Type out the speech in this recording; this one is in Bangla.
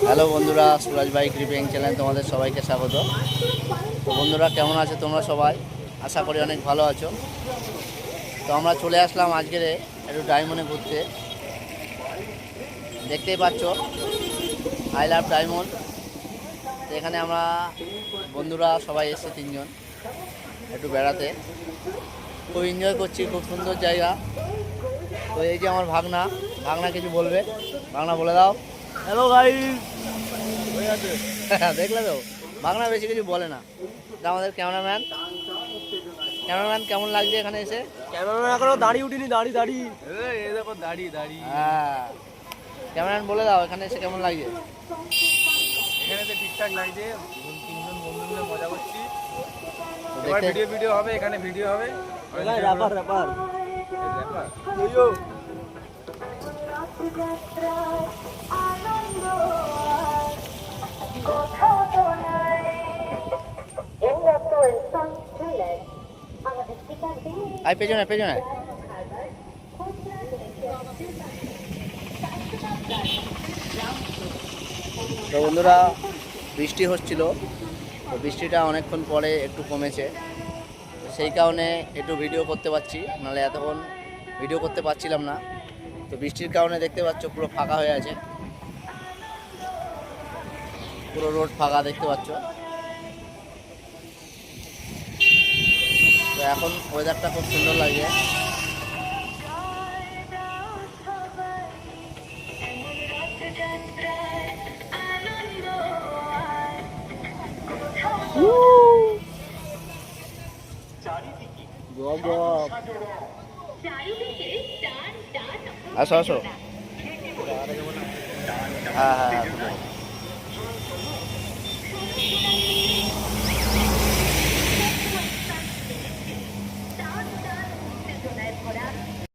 হ্যালো বন্ধুরা, সুরাজ বাইক রিপেয়ারিং চ্যানেল তোমাদের সবাইকে স্বাগত। তো বন্ধুরা, কেমন আছো তোমরা সবাই? আশা করি অনেক ভালো আছো। তো আমরা চলে আসলাম আজকের একটু ডায়মন্ডে ঘুরতে। দেখতেই পাচ্ছ আই লাভ ডায়মন্ড। তো এখানে আমরা বন্ধুরা সবাই এসেছে 3 জন একটু বেড়াতে। খুব এনজয় করছি, খুব সুন্দর জায়গা। তো এই যে আমার ভাগনা, ভাগনা কিছু বলবে। ভাগনা বলে দাও। Hello guys. দেখলে তো, ভাগনা বেশি কিছু বলে না। এটা আমাদের ক্যামেরাম্যান। ক্যামেরাম্যান, কেমন লাগছে এখানে এসে? ক্যামেরাম্যান এখনো দাঁড়িয়ে উঠিনি, দাঁড়িয়ে এই দেখো দাঁড়িয়ে হ্যাঁ, ক্যামেরাম্যান বলে দাও এখানে এসে কেমন লাগছে। এখানে তো ঠিকঠাক লাগছে। 3জন বন্ধু মিলে মজা করছি। তো এবার দেখতে ভিডিও হবে, এখানে ভিডিও হবে। র্যাপার ব্যাপার। ইয়ো আয় পেছনে পেছনে। তো বন্ধুরা, বৃষ্টি হচ্ছিল। তো বৃষ্টিটা অনেকক্ষণ পরে একটু কমেছে। সেই কারণে একটু ভিডিও করতে পারছি, নাহলে এতক্ষণ ভিডিও করতে পারছিলাম না। তো বৃষ্টির কারণে দেখতে পাচ্ছ পুরো ফাঁকা হয়ে আছে, পুরো রোড ফাঁকা দেখতে পাচ্ছ। তো এখন ওয়েদারটা খুব সুন্দর লাগছে। আসো আসো। হ্যাঁ হ্যাঁ,